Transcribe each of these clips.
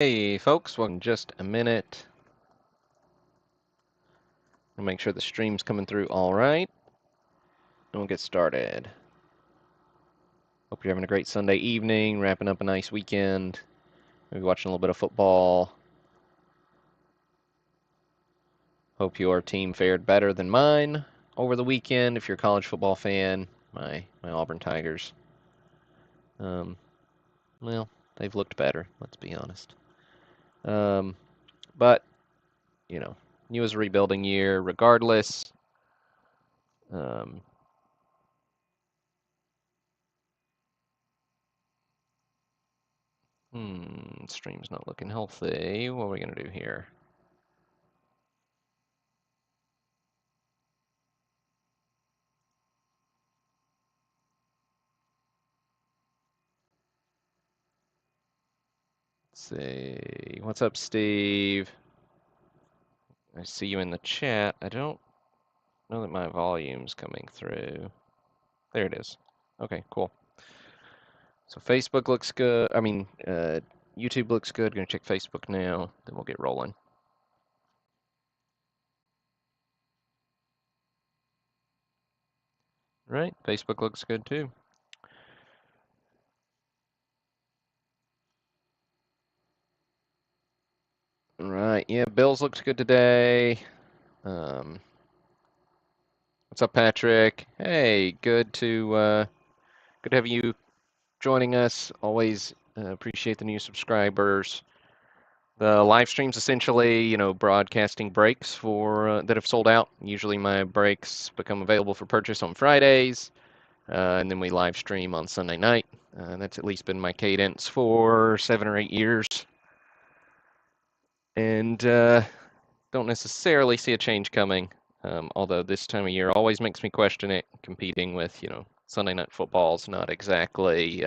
Hey folks, welcome in just a minute. I'll make sure the stream's coming through all right, and we'll get started. Hope you're having a great Sunday evening, wrapping up a nice weekend, maybe watching a little bit of football. Hope your team fared better than mine over the weekend. If you're a college football fan, my Auburn Tigers. Um, well, they've looked better, let's be honest. But you know, new is a rebuilding year, regardless. Um, Stream's not looking healthy. What are we gonna do here? Let's see. What's up, Steve? I see you in the chat. I don't know that my volume's coming through. There it is. Okay, cool. So Facebook looks good. YouTube looks good. Gonna check Facebook now, then we'll get rolling. Right, Facebook looks good too. Right, yeah, Bills looks good today. Um, what's up, Patrick? Hey, good to have you joining us. Always appreciate the new subscribers. The live streams essentially, broadcasting breaks for that have sold out. Usually my breaks become available for purchase on Fridays, and then we live stream on Sunday night. That's at least been my cadence for 7 or 8 years, and don't necessarily see a change coming. Although this time of year always makes me question it. Competing with, Sunday night football's not exactly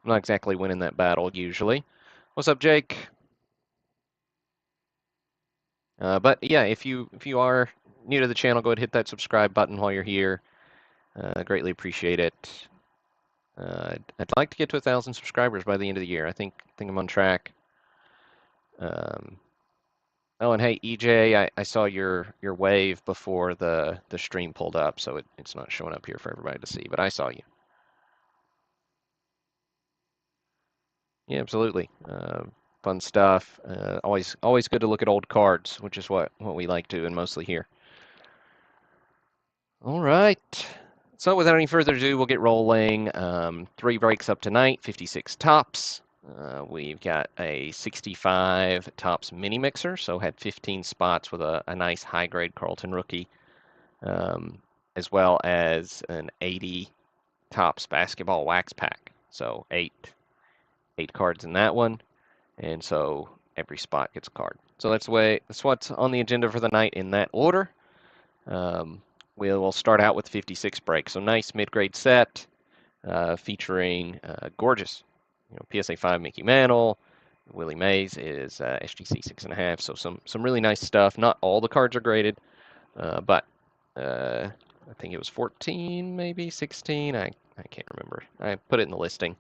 winning that battle usually. What's up, Jake? But yeah, if you are new to the channel, go ahead and hit that subscribe button while you're here. Greatly appreciate it. I'd like to get to 1,000 subscribers by the end of the year. I think I'm on track. Um, oh, and hey, EJ, I saw your wave before the stream pulled up, so it's not showing up here for everybody to see, but I saw you. Yeah, absolutely. Fun stuff. Always good to look at old cards, which is what we like to and mostly here. All right. So without any further ado, we'll get rolling. 3 breaks up tonight, 56 tops. We've got a 65 tops mini mixer, so had 15 spots with a nice high grade Carlton rookie, um, as well as an 80 tops basketball wax pack. So eight cards in that one, and so every spot gets a card. So that's what's on the agenda for the night in that order. Um, we'll start out with 56 breaks. So nice mid-grade set featuring gorgeous, PSA 5 Mickey Mantle. Willie Mays is SGC 6.5. So some really nice stuff. Not all the cards are graded, but I think it was 14, maybe 16. I can't remember. I put it in the listing.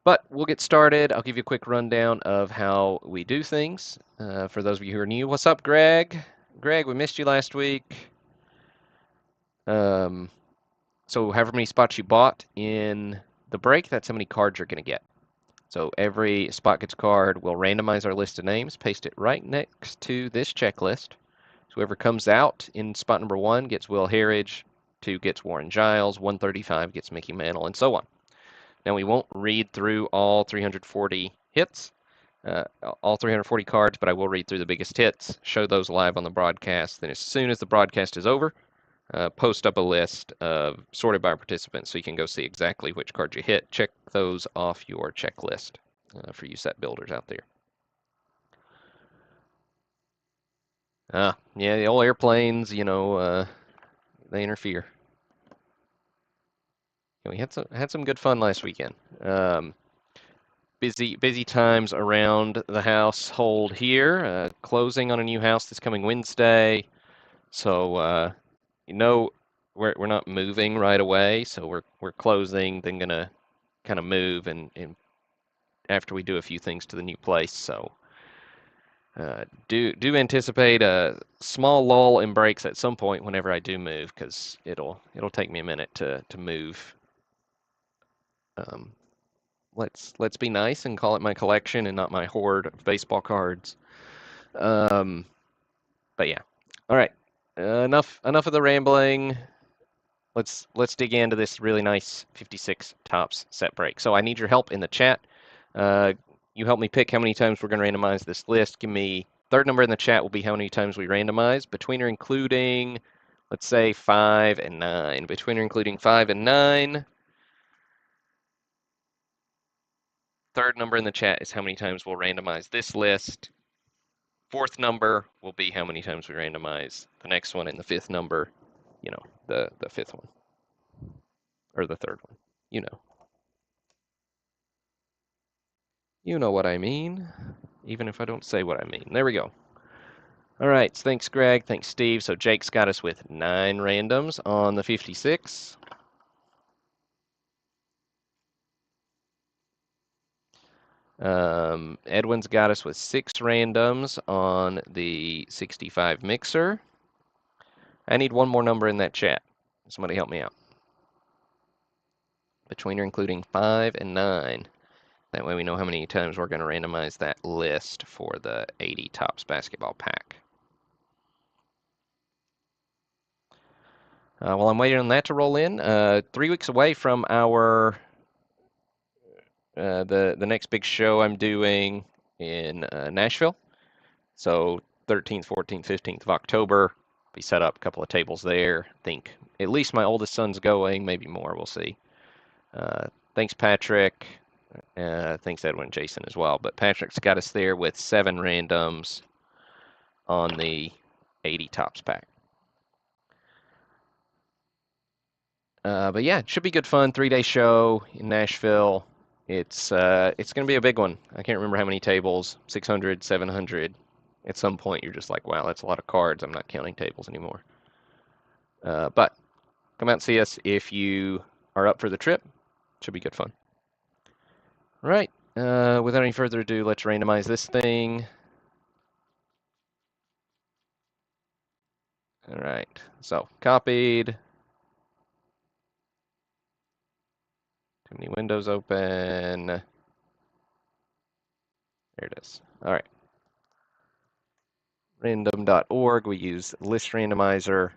But we'll get started. I'll give you a quick rundown of how we do things. For those of you who are new, what's up, Greg? Greg, we missed you last week. So however many spots you bought in the break, that's how many cards you're going to get. So every spot gets a card. We'll randomize our list of names, paste it right next to this checklist. So whoever comes out in spot number 1 gets Will Harridge, 2 gets Warren Giles, 135 gets Mickey Mantle, and so on. Now we won't read through all 340 hits, all 340 cards, but I will read through the biggest hits, show those live on the broadcast. Then as soon as the broadcast is over, post up a list of sorted by participants so you can go see exactly which cards you hit. Check those off your checklist for you set builders out there. Yeah, the old airplanes, they interfere. We had some good fun last weekend. Busy times around the household here. Closing on a new house this coming Wednesday, so we're not moving right away. So we're closing, then gonna kind of move and after we do a few things to the new place. So do anticipate a small lull in breaks at some point whenever I do move, because it'll take me a minute to move. Um, let's be nice and call it my collection and not my hoard of baseball cards. Um, but yeah, all right. Enough of the rambling. Let's dig into this really nice 56 tops set break. So I need your help in the chat. You help me pick how many times we're going to randomize this list. Give me third number in the chat will be how many times we randomize, between or including, let's say 5 and 9. Between or including 5 and 9. Third number in the chat is how many times we'll randomize this list. Fourth number will be how many times we randomize the next one, and the fifth number, you know, the fifth one or the third one. You know. You know what I mean, even if I don't say what I mean. There we go. All right, thanks, Greg. Thanks, Steve. So Jake's got us with 9 randoms on the 56. Edwin's got us with 6 randoms on the 65 mixer. I need one more number in that chat. Somebody help me out. Between or including 5 and 9. That way we know how many times we're going to randomize that list for the 80 Tops basketball pack. While I'm waiting on that to roll in, 3 weeks away from our the next big show I'm doing in Nashville. So 13th, 14th, 15th of October. We set up a couple of tables there. I think at least my oldest son's going, maybe more. We'll see. Thanks, Patrick. Thanks, Edwin and Jason as well. But Patrick's got us there with 7 randoms on the 80 Tops pack. But yeah, it should be good fun. 3-day show in Nashville. It's going to be a big one. I can't remember how many tables, 600, 700. At some point, you're just like, wow, that's a lot of cards. I'm not counting tables anymore. But come out and see us if you are up for the trip. Should be good fun. All right. Without any further ado, let's randomize this thing. All right. So copied. Too many windows open. There it is. All right. Random.org. We use list randomizer.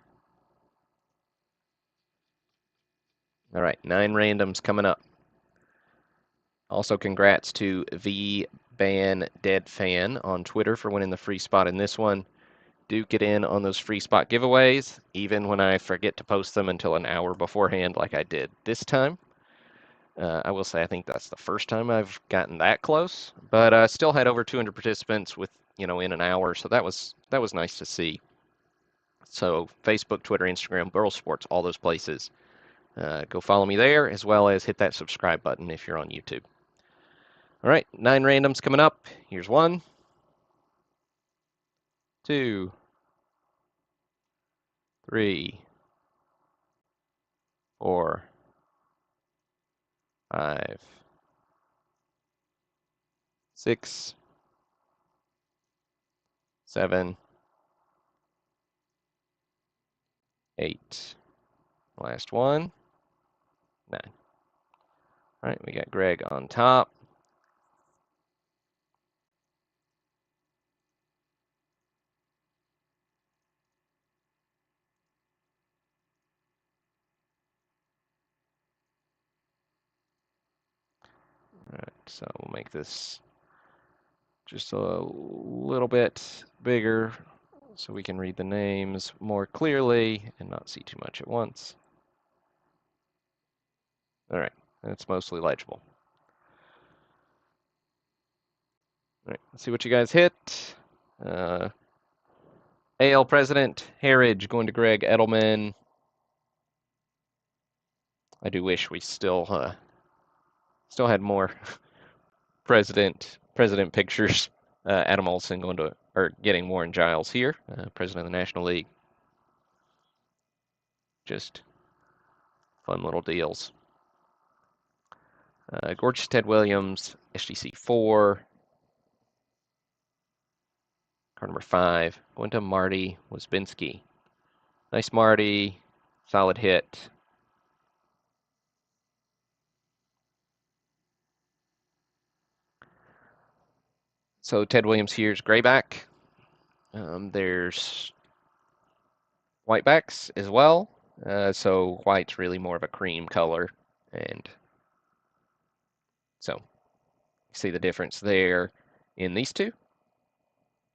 All right, 9 randoms coming up. Also, congrats to VBanDeadFan on Twitter for winning the free spot in this one. Do get in on those free spot giveaways, even when I forget to post them until an hour beforehand, like I did this time. I will say I think that's the first time I've gotten that close, but I still had over 200 participants with, in an hour, so that was nice to see. So Facebook, Twitter, Instagram, Burl Sports, all those places. Go follow me there, as well as hit that subscribe button if you're on YouTube. All right, 9 randoms coming up. Here's 1, 2, 3, 4, 5, 6, 7, 8. Last one, 9. All right, we got Greg on top. All right, so we'll make this just a little bit bigger so we can read the names more clearly and not see too much at once. All right, that's mostly legible. All right, let's see what you guys hit. AL President, Harridge going to Greg Edelman. I do wish we still had more president pictures. Adam Olson getting Warren Giles here, president of the National League. Just fun little deals. Gorgeous Ted Williams, SGC 4. Card number 5, going to Marty Wozbinski. Nice Marty, solid hit. So Ted Williams here's grayback. There's whitebacks as well. So white's really more of a cream color, and so you see the difference there in these two.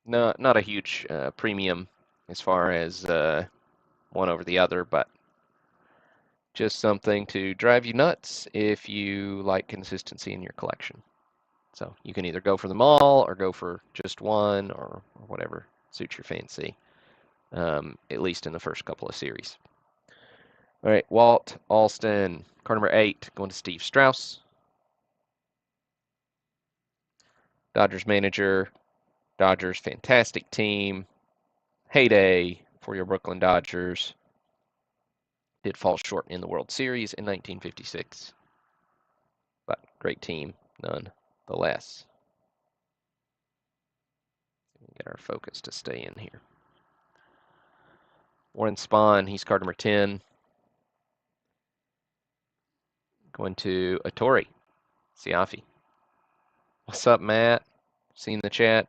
Not a huge premium as far as one over the other, but just something to drive you nuts if you like consistency in your collection. So you can either go for them all or go for just one or whatever suits your fancy, at least in the first couple of series. All right, Walt Alston, card number 8, going to Steve Strauss. Dodgers manager, Dodgers fantastic team, heyday for your Brooklyn Dodgers. Did fall short in the World Series in 1956, but great team nonetheless. Get our focus to stay in here. Warren Spahn, he's card number 10. Going to Atori Siafi. What's up, Matt? Seen the chat.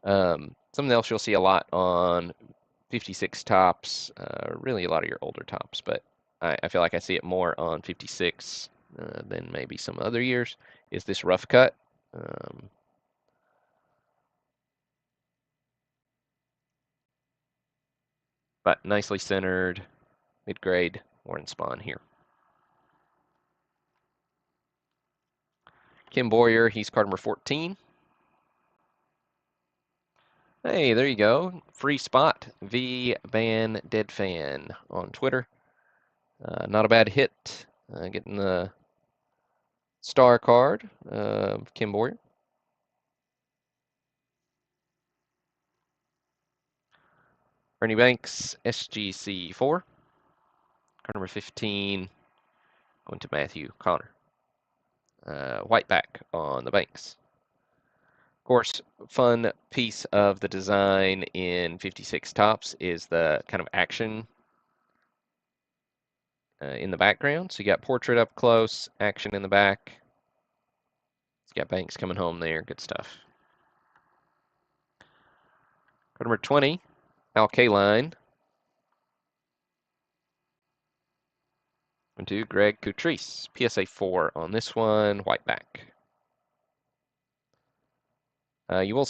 Something else you'll see a lot on 56 tops, really a lot of your older tops, but I feel like I see it more on 56 than maybe some other years, is this rough cut. But nicely centered, mid-grade Warren Spahn here. Kim Boyer, he's card number 14. Hey, there you go. Free spot. V Ban Dead Fan on Twitter. Not a bad hit. Getting the star card of Kim Boyer. Ernie Banks, SGC 4. Card number 15, going to Matthew Connor. Whiteback on the Banks. Of course, fun piece of the design in 56 tops is the kind of action in the background. So you got portrait up close, action in the back. You got Banks coming home there. Good stuff. Card number 20, Al Kaline. To Greg Cutrese, PSA 4 on this one, whiteback. You will,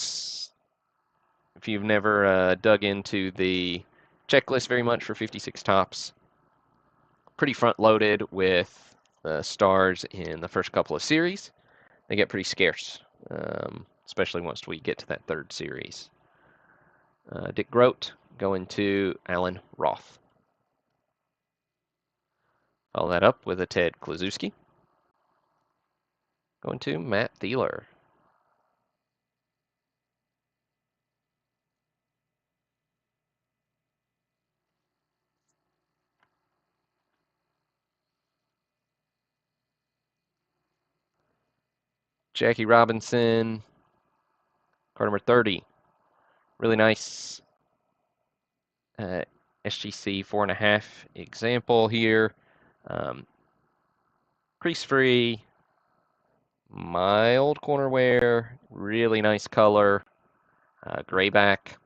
if you've never dug into the checklist very much for 56 tops, pretty front-loaded with stars in the first couple of series. They get pretty scarce, especially once we get to that third series. Dick Grote going to Alan Roth. Follow that up with a Ted Kluszewski. Going to Matt Thieler. Jackie Robinson, card number 30. Really nice SGC 4.5 example here. Crease free, mild corner wear, really nice color, grayback.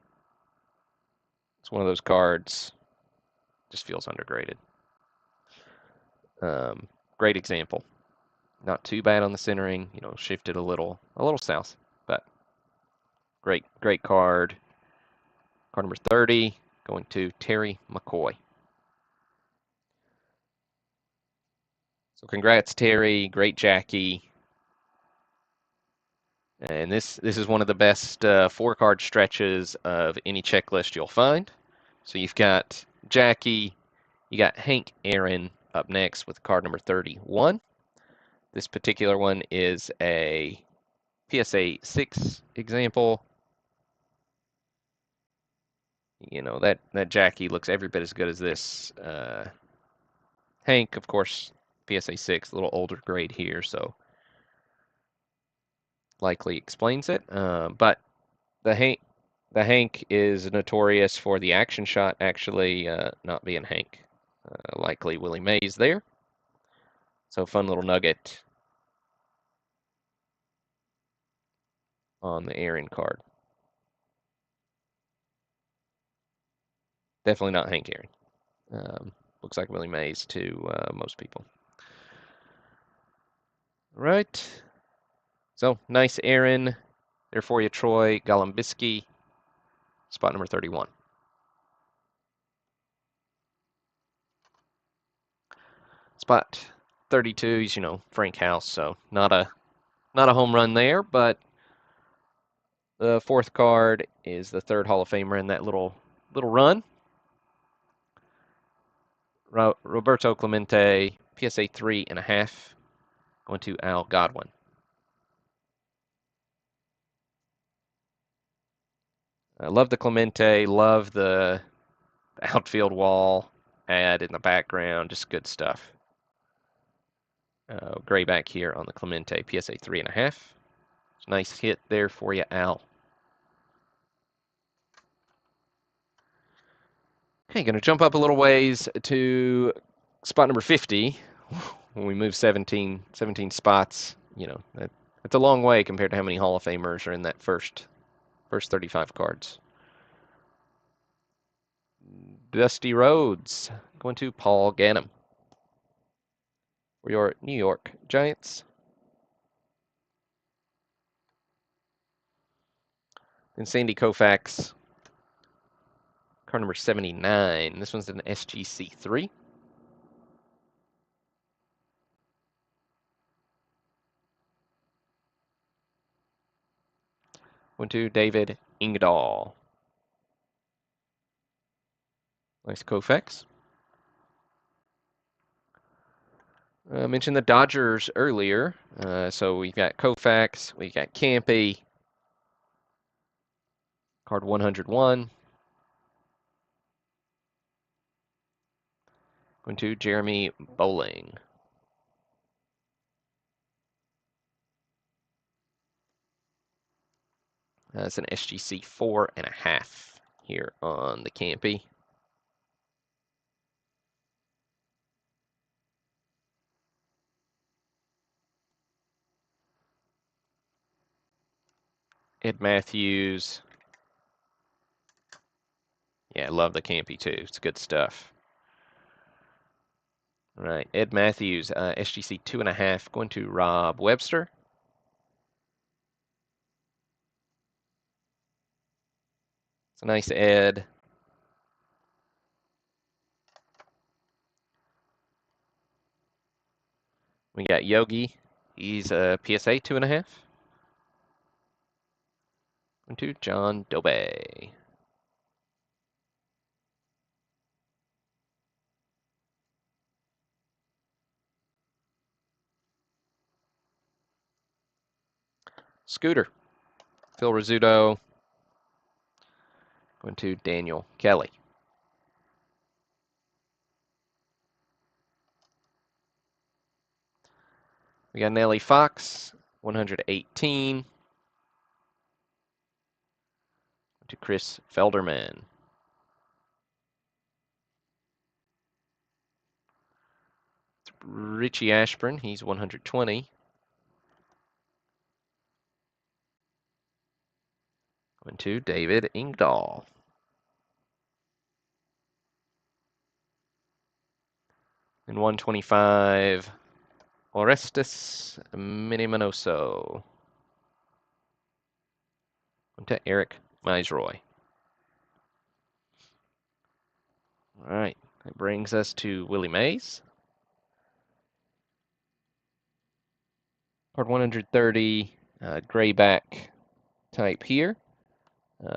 It's one of those cards, just feels undergraded. Great example. Not too bad on the centering, shifted a little south, but great card. Card number 30, going to Terry McCoy. So congrats, Terry. Great Jackie. And this is one of the best 4-card stretches of any checklist you'll find. So you've got Jackie, you got Hank Aaron up next with card number 31. This particular one is a PSA 6 example. That Jackie looks every bit as good as this. Hank, of course, PSA 6, a little older grade here, so likely explains it. But the Hank is notorious for the action shot actually not being Hank. Likely Willie Mays there. So fun little nugget on the Aaron card. Definitely not Hank Aaron. Looks like Willie Mays to most people. All right. So nice Aaron there for you, Troy Golombisky, spot number 31. Spot 32 is, Frank House, so not a home run there, but the fourth card is the third Hall of Famer in that little run. Roberto Clemente, PSA 3.5, going to Al Godwin. I love the Clemente, love the outfield wall ad in the background, just good stuff. Gray back here on the Clemente, PSA 3.5. Nice hit there for you, Al. Okay, going to jump up a little ways to spot number 50. When we move 17 spots, that's a long way compared to how many Hall of Famers are in that first 35 cards. Dusty Rhodes going to Paul Ganem for your New York Giants. And Sandy Koufax, card number 79. This one's an SGC3. Going to David Engdahl. Nice Koufax. I mentioned the Dodgers earlier. So we've got Koufax, we've got Campy, card 101. Going to Jeremy Bowling. That's an SGC 4.5 here on the Campy. Ed Matthews. Yeah, I love the Campy too. It's good stuff. All right, Ed Matthews, SGC 2.5, going to Rob Webster. It's a nice Ed. We got Yogi. He's a PSA 2.5. Going to John Dobe. Scooter. Phil Rizzuto. Going to Daniel Kelly. We got Nellie Fox, 118. To Chris Felderman. Richie Ashburn, he's 120. Going to David Engdahl. And 125, Orestes Miniminoso. Going to Eric Misroy. All right, that brings us to Willie Mays. Card 130, grayback type here.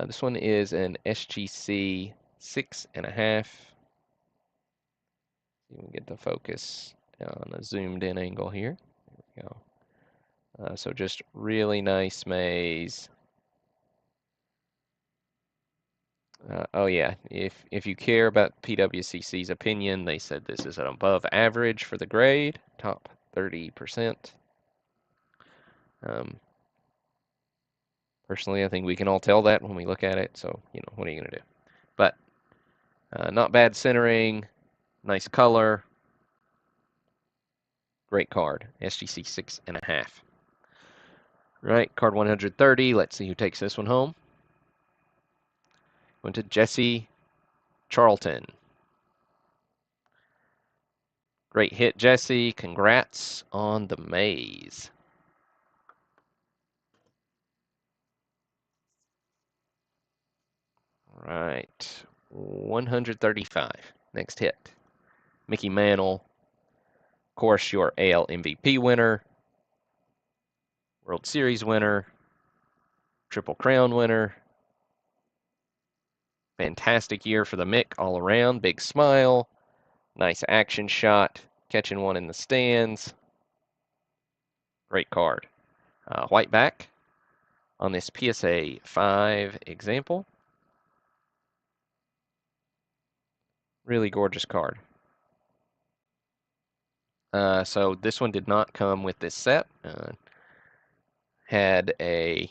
This one is an SGC 6.5. See if we can get the focus on a zoomed in angle here. There we go. So just really nice Mays. Oh yeah, if you care about PWCC's opinion, they said this is an above average for the grade, top 30%. Personally, I think we can all tell that when we look at it. So, what are you going to do? But not bad centering, nice color, great card. SGC 6.5. Right, card 130. Let's see who takes this one home. Went to Jesse Charlton. Great hit, Jesse. Congrats on the maze. Right, 135. Next hit. Mickey Mantle. Of course, your AL MVP winner, World Series winner, Triple Crown winner. Fantastic year for the Mick all around. Big smile. Nice action shot. Catching one in the stands. Great card. White back on this PSA 5 example. Really gorgeous card. So this one did not come with this set. Had a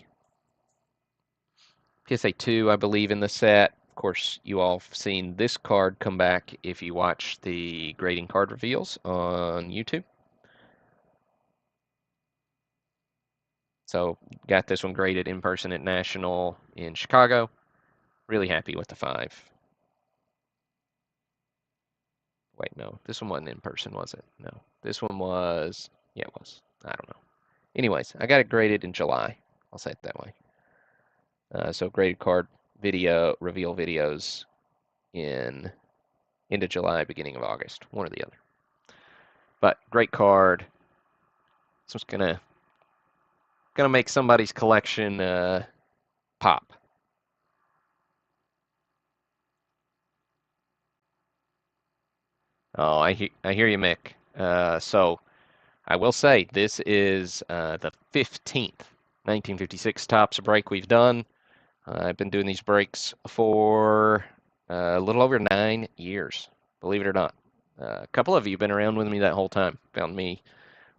PSA 2, I believe, in the set. Of course, you all have seen this card come back if you watch the grading card reveals on YouTube. So got this one graded in person at National in Chicago. Really happy with the 5. Wait, no, this one wasn't in person, was it? No, this one was, yeah, it was. I don't know. Anyways, I got it graded in July. I'll say it that way. So graded card video reveal videos in into July, beginning of August, one or the other. But great card. This one's gonna make somebody's collection pop. Oh, I hear you, Mick. So I will say this is the 15th 1956 Topps break we've done. I've been doing these breaks for a little over 9 years, believe it or not. A couple of you have been around with me that whole time. Found me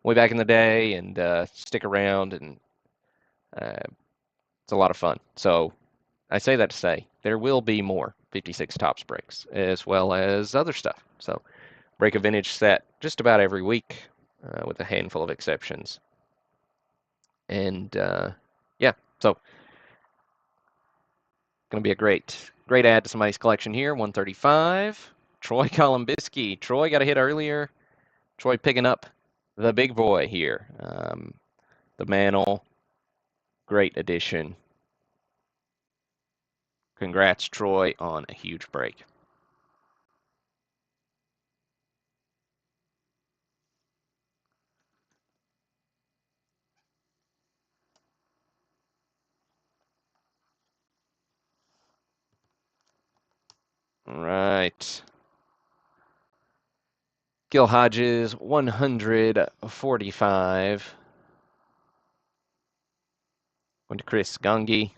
way back in the day and stick around, and it's a lot of fun. So I say that to say there will be more 56 Topps breaks as well as other stuff. So break a vintage set just about every week with a handful of exceptions. And yeah, so going to be a great add to somebody's collection here. 135. Troy Columbisky. Troy got a hit earlier. Troy picking up the big boy here. The Mantle. Great addition. Congrats, Troy, on a huge break. All right. Gil Hodges, 145. Went to Chris Gungy.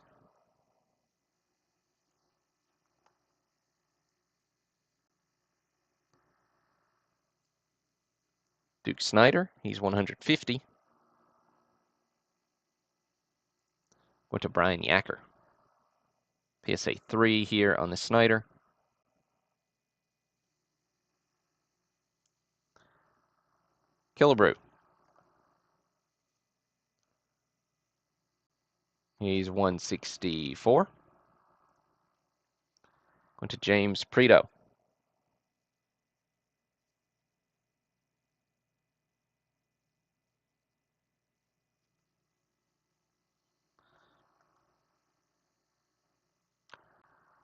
Duke Snyder, he's 150. Went to Brian Yacker. PSA 3 here on the Snyder. Killebrew. He's 164. Went to James Prito.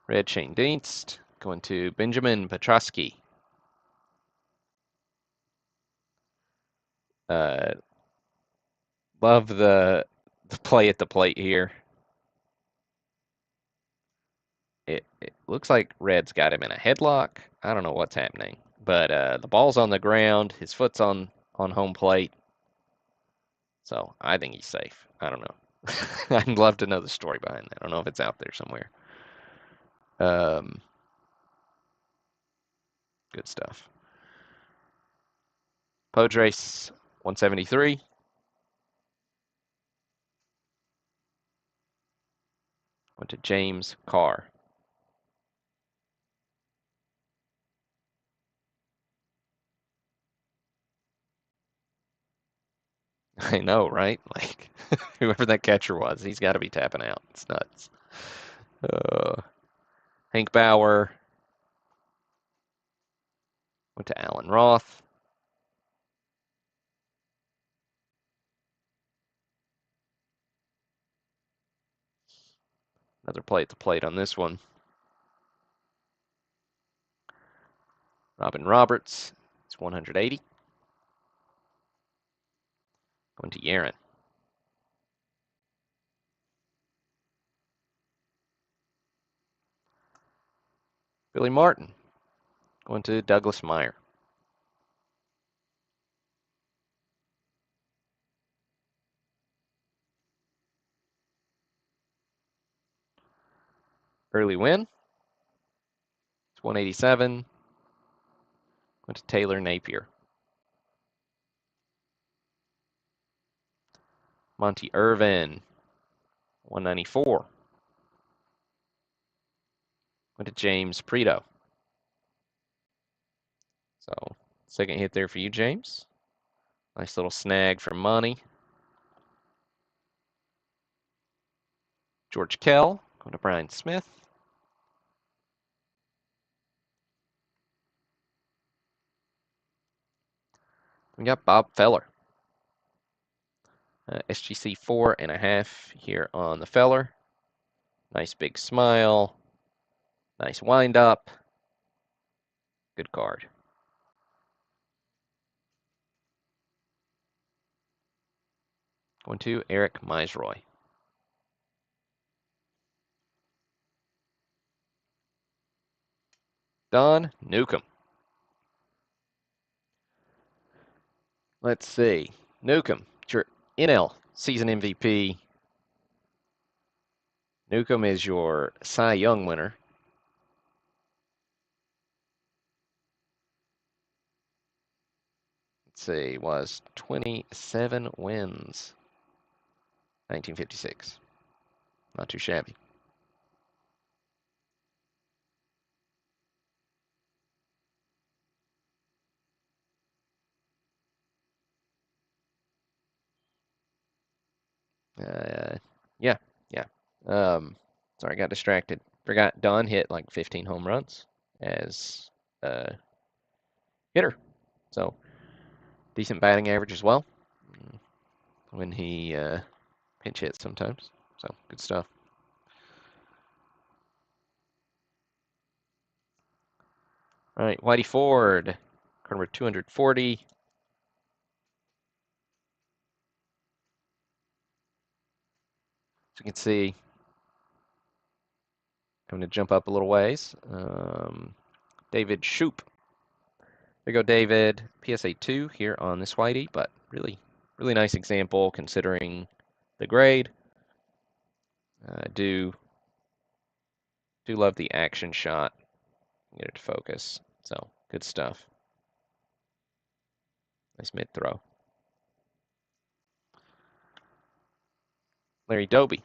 Red Shane Dienst. Going to Benjamin Petrosky. Love the play at the plate here. It looks like Red's got him in a headlock. I don't know what's happening, but the ball's on the ground. His foot's on home plate. So I think he's safe. I don't know. I'd love to know the story behind that. I don't know if it's out there somewhere. Good stuff. Podres, 173. Going to James Carr. I know, right? Like, whoever that catcher was, he's got to be tapping out. It's nuts. Hank Bauer. Went to Alan Roth. Another play at the plate on this one. Robin Roberts. It's 180. Going to Yaron. Billy Martin. Going to Douglas Meyer. Early win. It's 187. Went to Taylor Napier. Monty Irvin. 194. Went to James Prieto. So, second hit there for you, James. Nice little snag from Monty. George Kell. Going to Brian Smith. We got Bob Feller. SGC 4.5 here on the Feller. Nice big smile. Nice wind up. Good card. Going to Eric Misroy. Don Newcomb. Let's see. Newcomb, your NL season MVP. Newcomb is your Cy Young winner. Let's see, was 27 wins. 1956. Not too shabby. Yeah. Sorry, I got distracted. Forgot Don hit like 15 home runs as a hitter. So, decent batting average as well when he pinch hits sometimes. So, good stuff. All right, Whitey Ford, card number 240. So you can see, I'm going to jump up a little ways. David Shoup. There you go, David. PSA 2 here on this Whitey, but really, really nice example considering the grade. Do love the action shot. Get it to focus. So, good stuff. Nice mid throw. Larry Doby.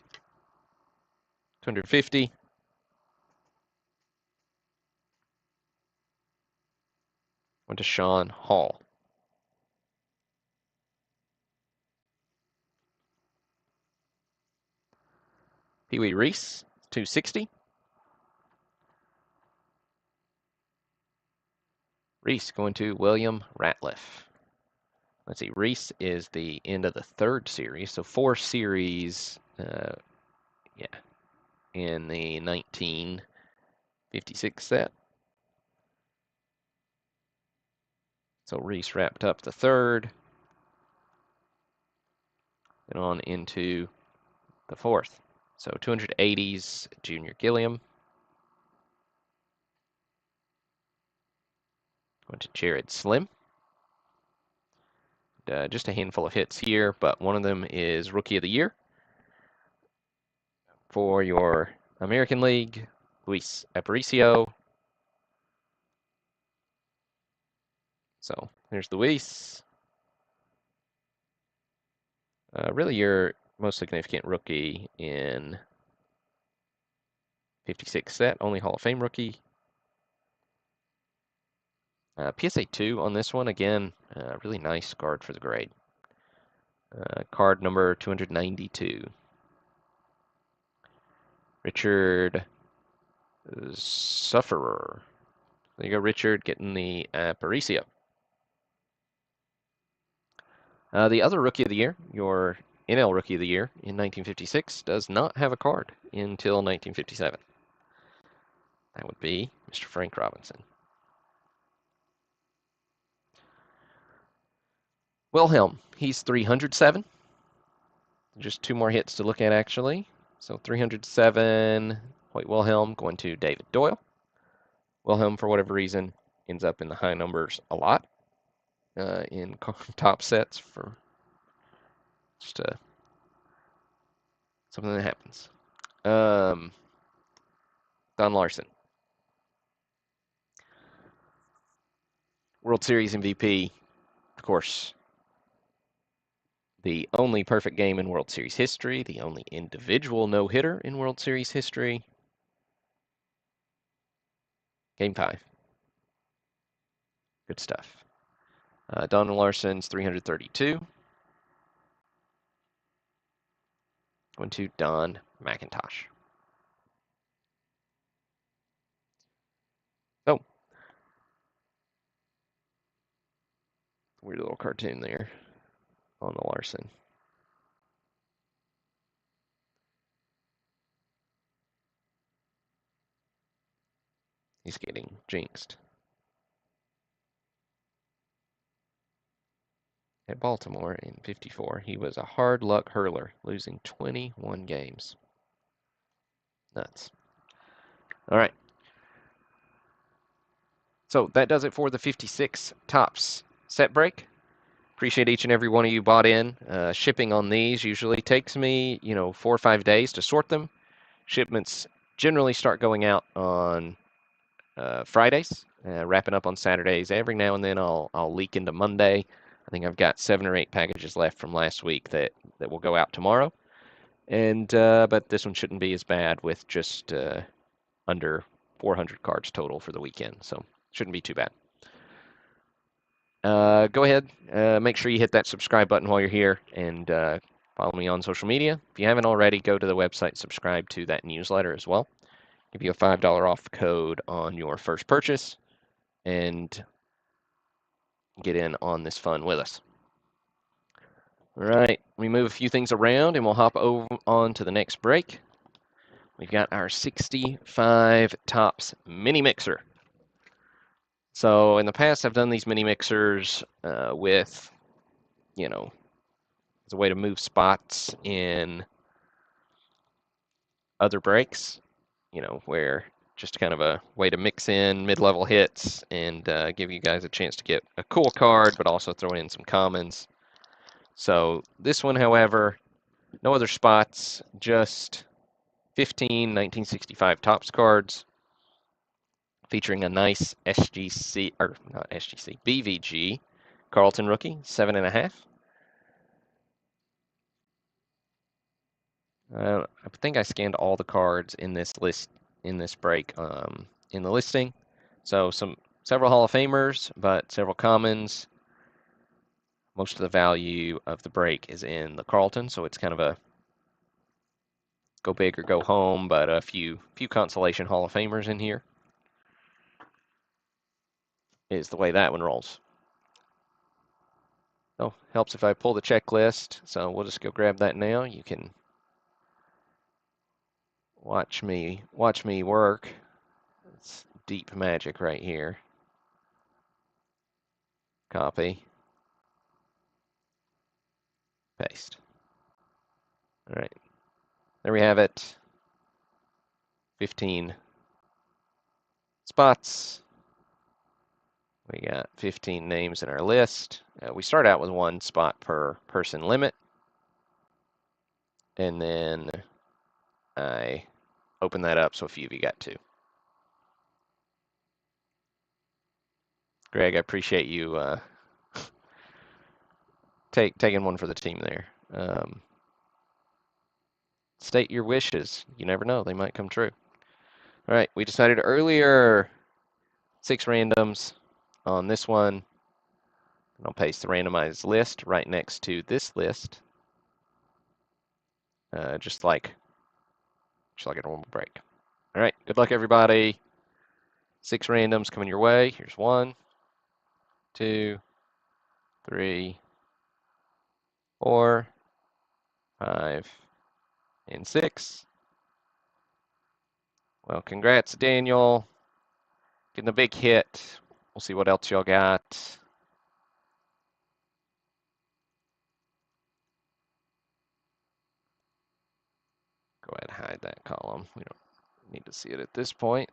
250. Went to Sean Hall. Pee Wee Reese. 260. Reese going to William Ratliff. Let's see, Reese is the end of the third series, so 4 series, in the 1956 set. So Reese wrapped up the third, and on into the fourth. So 280s, Junior Gilliam. Going to Jared Slim. Just a handful of hits here, but one of them is Rookie of the Year. For your American League, Luis Aparicio. So there's Luis. Really your most significant rookie in 56 set, only Hall of Fame rookie. PSA 2 on this one, again, really nice card for the grade. Card number 292. Richard Sufferer. There you go, Richard, getting the Aparicio. The other Rookie of the Year, your NL Rookie of the Year in 1956, does not have a card until 1957. That would be Mr. Frank Robinson. Wilhelm, he's 307. Just 2 more hits to look at, actually. So 307, White Wilhelm going to David Doyle. Wilhelm, for whatever reason, ends up in the high numbers a lot in top sets for just something that happens. Don Larson. World Series MVP, of course, the only perfect game in World Series history, the only individual no-hitter in World Series history. Game 5. Good stuff. Don Larson's 332. Going to Don McIntosh. Oh. Weird little cartoon there on the Larson. He's getting jinxed. At Baltimore in 54, he was a hard luck hurler, losing 21 games. Nuts. All right. So that does it for the 56 Topps set break. Appreciate each and every one of you bought in. Shipping on these usually takes me, 4 or 5 days to sort them. Shipments generally start going out on Fridays, wrapping up on Saturdays. Every now and then I'll leak into Monday. I think I've got 7 or 8 packages left from last week that will go out tomorrow. And but this one shouldn't be as bad with just under 400 cards total for the weekend, so shouldn't be too bad. Go ahead, make sure you hit that subscribe button while you're here, and follow me on social media. If you haven't already, go to the website, subscribe to that newsletter as well. Give you a $5 off code on your first purchase, and get in on this fun with us. All right, we move a few things around, and we'll hop over on to the next break. We've got our 65 Topps mini mixer. So in the past, I've done these mini mixers with, as a way to move spots in other breaks, where just kind of a way to mix in mid-level hits and give you guys a chance to get a cool card, but also throw in some commons. So this one, however, no other spots, just 15 1965 Topps cards featuring a nice SGC, or not SGC, BVG Carlton rookie, 7.5. I think I scanned all the cards in this list, in this break, in the listing. So several Hall of Famers, but several commons. Most of the value of the break is in the Carlton, so it's kind of a go big or go home, but a few consolation Hall of Famers in here is the way that one rolls. Oh, helps if I pull the checklist, so we'll just go grab that now. You can watch me work. It's deep magic right here. Copy. Paste. All right. There we have it. 15 spots. We got 15 names in our list. We start out with 1 spot per person limit. And then I open that up so a few of you got 2. Greg, I appreciate you taking one for the team there. State your wishes. You never know, they might come true. All right, we decided earlier 6 randoms on this one. And I'll paste the randomized list right next to this list, just like a normal break. All right, good luck, everybody. 6 randoms coming your way. Here's 1, 2, 3, 4, 5, and 6. Well, congrats, Daniel. Getting a big hit. We'll see what else y'all got. Go ahead and hide that column. We don't need to see it at this point.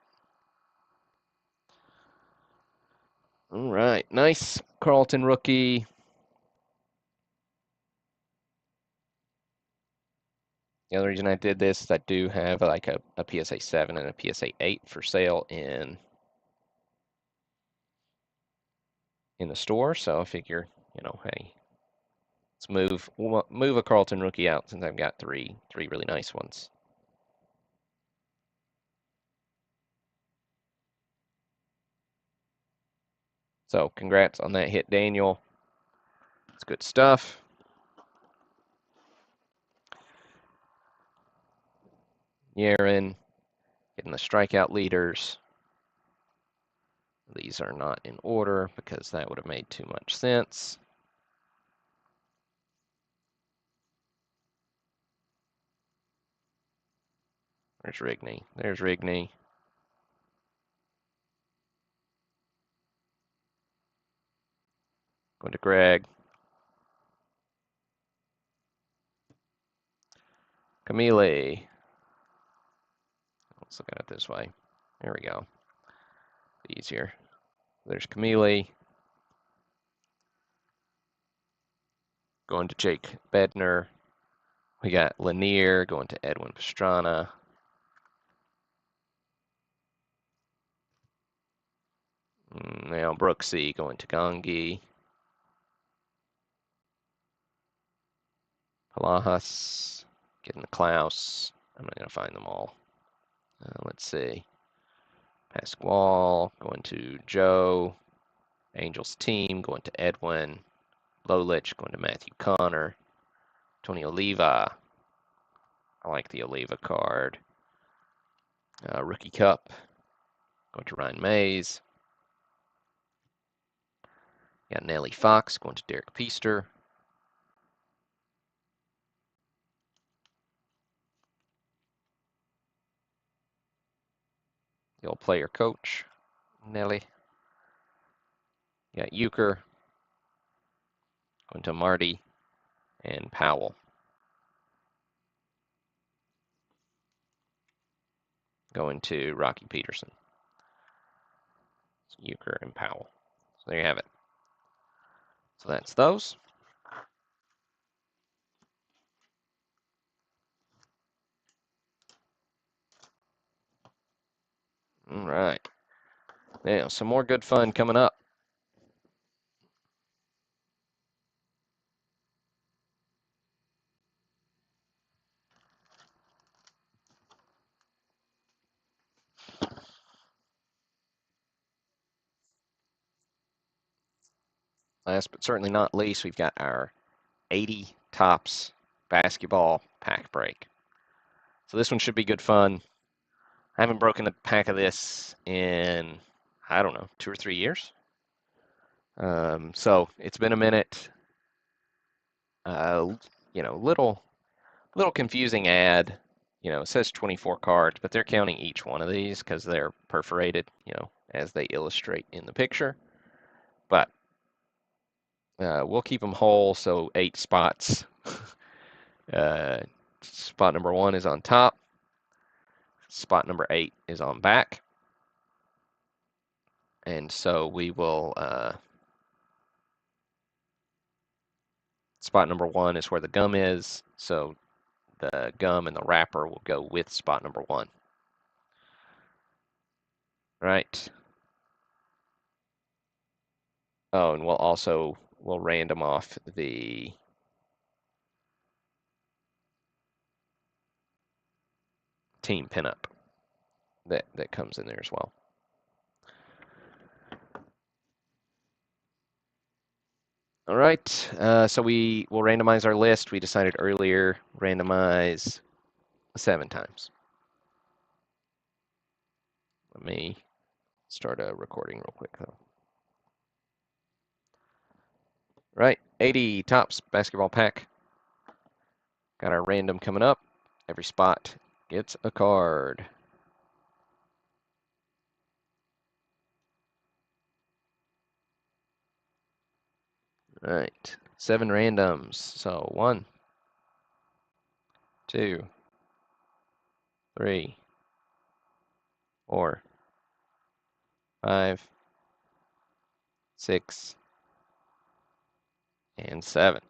All right, nice Carlton rookie. The other reason I did this is I do have like a PSA 7 and a PSA 8 for sale in the store, so I figure, hey, let's move a Carlton rookie out since I've got three really nice ones. So congrats on that hit, Daniel. It's good stuff. Yaren getting the strikeout leaders. These are not in order because that would have made too much sense. There's Rigney. There's Rigney. Going to Greg. Camille. Let's look at it this way. There we go. Easier. There's Camille. Going to Jake Bednar. We got Lanier going to Edwin Pastrana. Now Brooksy going to Gangi. Palahas getting the Klaus. I'm not going to find them all. Let's see. Pasquale going to Joe. Angels team going to Edwin. Lolich going to Matthew Connor. Tony Oliva. I like the Oliva card. Rookie Cup going to Ryan Mays. Got Nellie Fox going to Derek Peaster. The old player coach, Nelly. Got Euchre going to Marty and Powell. Going to Rocky Peterson. So Euchre and Powell. So there you have it. So that's those. All right. Now, some more good fun coming up. Last but certainly not least, we've got our 80 Topps basketball pack break. So this one should be good fun. I haven't broken a pack of this in, I don't know, 2 or 3 years. So it's been a minute. Little confusing ad. It says 24 cards, but they're counting each one of these because they're perforated, as they illustrate in the picture. But we'll keep them whole, so 8 spots. Spot number 1 is on top. Spot number 8 is on back. And so we will, spot number 1 is where the gum is, so the gum and the wrapper will go with spot number 1. Right. Oh, and we'll random off the team pinup. that comes in there as well. All right, so we will randomize our list. We decided earlier, randomize 7 times. Let me start a recording real quick, though. Right, 80 tops basketball pack. Got our random coming up. Every spot gets a card. All right, 7 randoms. So 1, 2, 3, 4, 5, 6, and 7.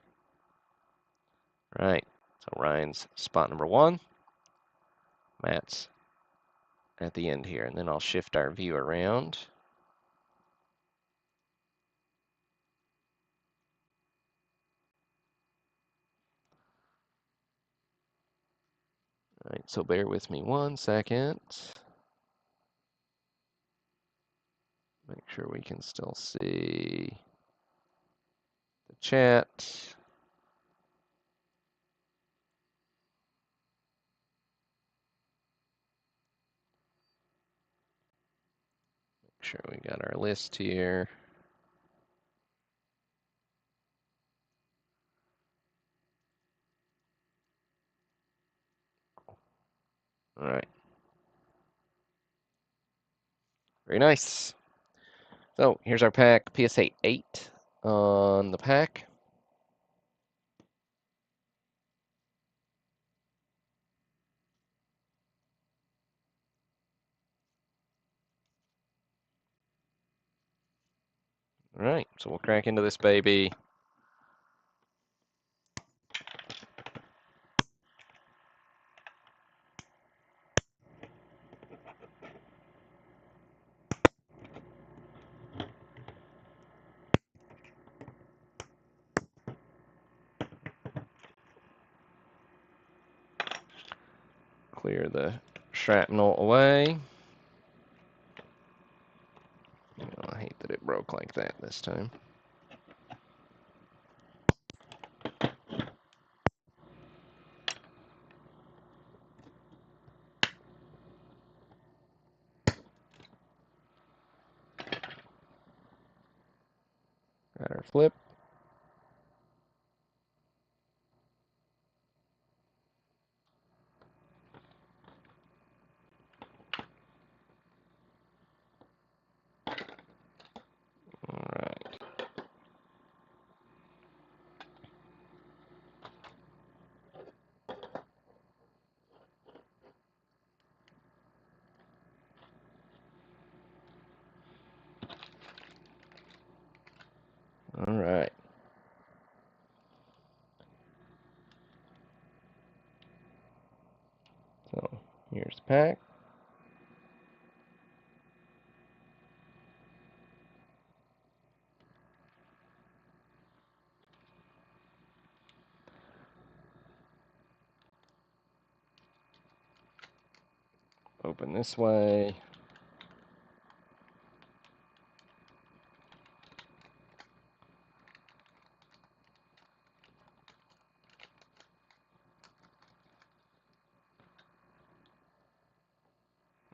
Right, so Ryan's spot number 1. Matt's at the end here, and then I'll shift our view around. All right, so bear with me 1 second. Make sure we can still see the chat. Make sure we got our list here. All right. Very nice. So here's our pack, PSA 8 on the pack. All right, so we'll crack into this baby. Clear the shrapnel away. Oh, I hate that it broke like that this time. Got our flip. All right. All right. So here's the pack. Open this way.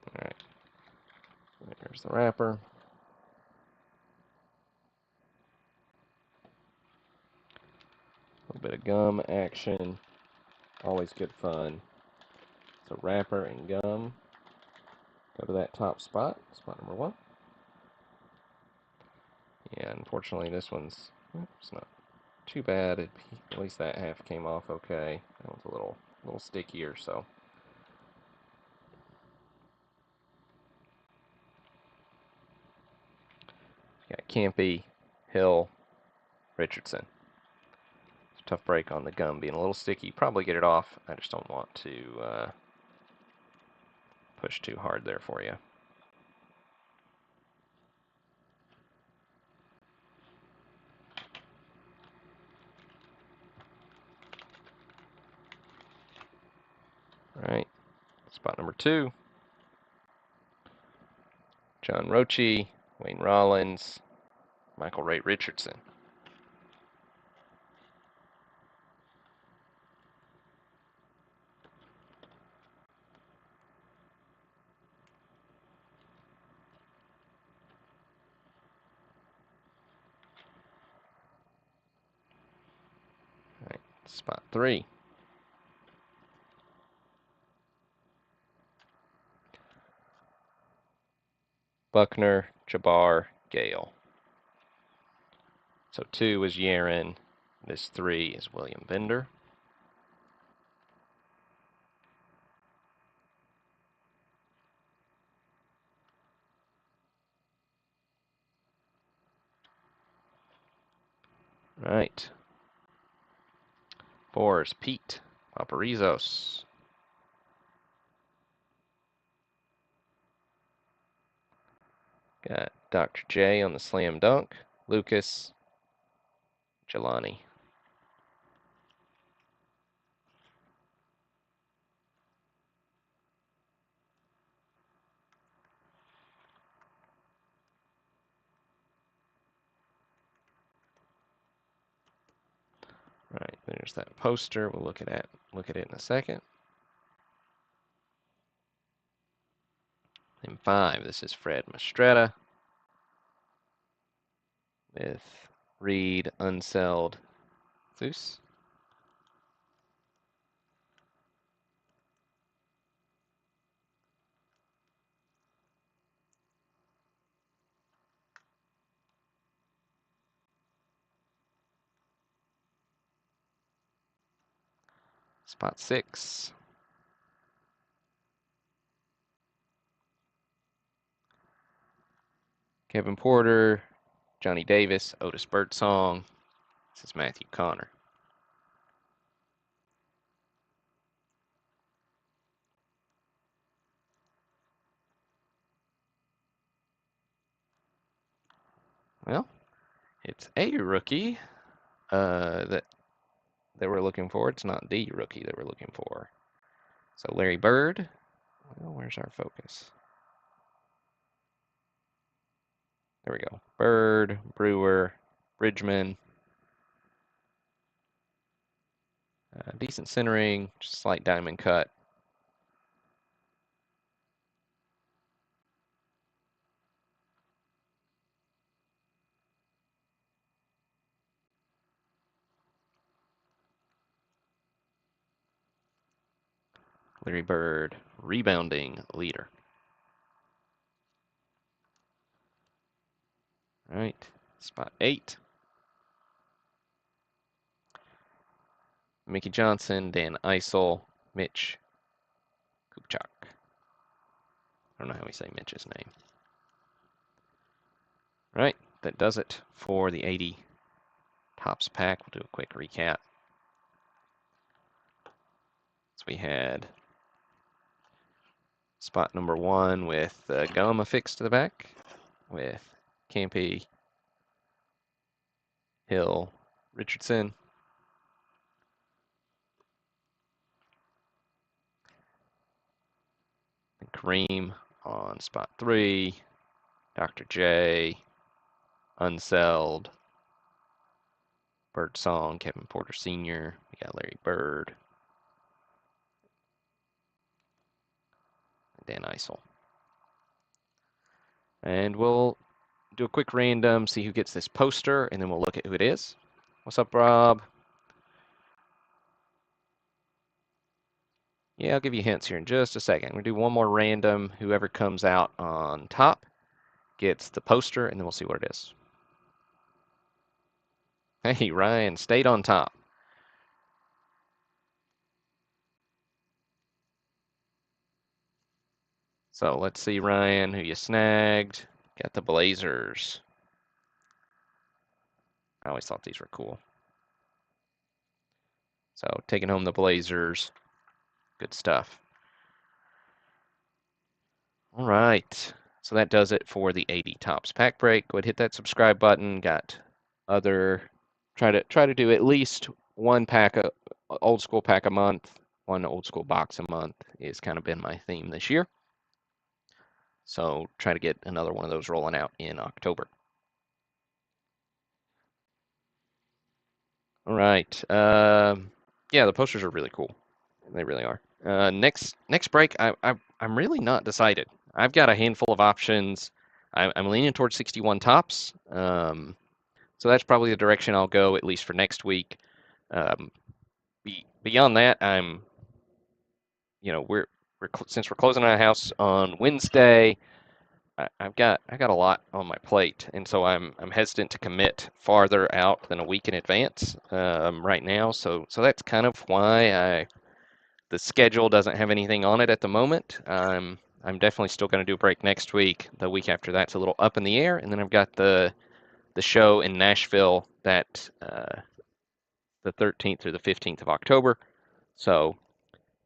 All right. There's the wrapper. A little bit of gum action. Always good fun. So wrapper and gum. Go to that top spot, spot number 1. Yeah, unfortunately this one's, it's not too bad. At least that half came off okay. That one's a little stickier, so. Got Campy, Hill, Richardson. Tough break on the gum being a little sticky. Probably get it off. I just don't want to push too hard there for you. All right, spot number 2. John Roche, Wayne Rollins, Michael Ray Richardson. All right, spot 3. Buckner, Jabbar, Gale. So 2 is Yaron. This 3 is William Bender. All right. 4 is Pete Paparizos. Got Dr. J on the slam dunk. Lucas, Jelani. All right, there's that poster. We'll look at it in a second. And 5, this is Fred Mastretta with Reed, Unseld, Zeus. Spot 6. Kevin Porter, Johnny Davis, Otis Birdsong. This is Matthew Connor. Well, it's a rookie that we're looking for. It's not the rookie that we're looking for. So Larry Bird. Well, where's our focus? There we go. Bird, Brewer, Bridgman. Decent centering, just slight diamond cut. Larry Bird, rebounding leader. All right, spot 8. Mickey Johnson, Dan Eisel, Mitch Kupchak. I don't know how we say Mitch's name. All right, that does it for the 80 Topps pack. We'll do a quick recap. So we had spot number 1 with gum affixed to the back with Campy, Hill, Richardson. And Kareem on spot 3, Dr. J, Unseld, Birdsong, Kevin Porter Sr. We got Larry Bird, and Dan Eisel. And we'll do a quick random, see who gets this poster, and then we'll look at who it is. What's up, Rob? Yeah, I'll give you hints here in just a second. We'll do one more random. Whoever comes out on top gets the poster, and then we'll see what it is. Hey, Ryan stayed on top. So let's see, Ryan, who you snagged. Got the Blazers. I always thought these were cool. So taking home the Blazers. Good stuff. All right. So that does it for the 80 Topps pack break. Go ahead, hit that subscribe button. Got other try to do at least one pack of old school pack a month, one old school box a month is kind of been my theme this year. So try to get another one of those rolling out in October. All right. Yeah, the posters are really cool. They really are. Next break, I'm really not decided. I've got a handful of options. I'm leaning towards 61 tops. So that's probably the direction I'll go, at least for next week. Um, beyond that, since we're closing our house on Wednesday, I got a lot on my plate, and so I'm hesitant to commit farther out than a week in advance right now. So that's kind of why the schedule doesn't have anything on it at the moment. I'm definitely still going to do a break next week. The week after that's a little up in the air, and then I've got the show in Nashville that the 13th through the 15th of October. So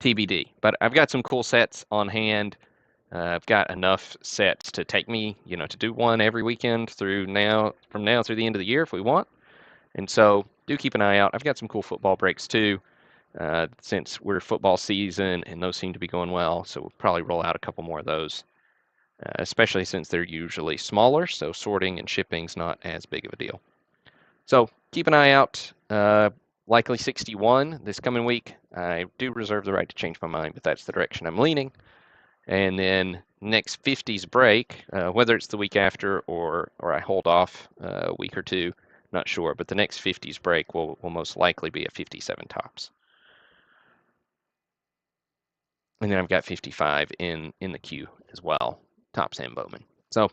TBD. But I've got some cool sets on hand. I've got enough sets to take me, to do one every weekend from now through the end of the year if we want. And so do keep an eye out. I've got some cool football breaks too, since we're football season and those seem to be going well. So we'll probably roll out a couple more of those, especially since they're usually smaller. So sorting and shipping's not as big of a deal. So keep an eye out. Likely 61 this coming week. I do reserve the right to change my mind, but that's the direction I'm leaning. And then next 50s break, whether it's the week after or I hold off a week or two, not sure. But the next 50s break will most likely be a 57 tops. And then I've got 55 in the queue as well, tops and Bowman. So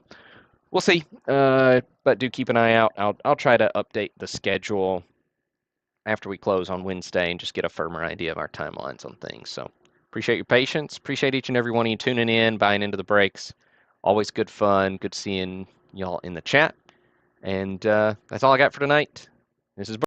we'll see. But do keep an eye out. I'll try to update the schedule after we close on Wednesday and just get a firmer idea of our timelines on things. So appreciate your patience. Appreciate each and every one of you tuning in, buying into the breaks. Always good fun. Good seeing y'all in the chat. And that's all I got for tonight. This is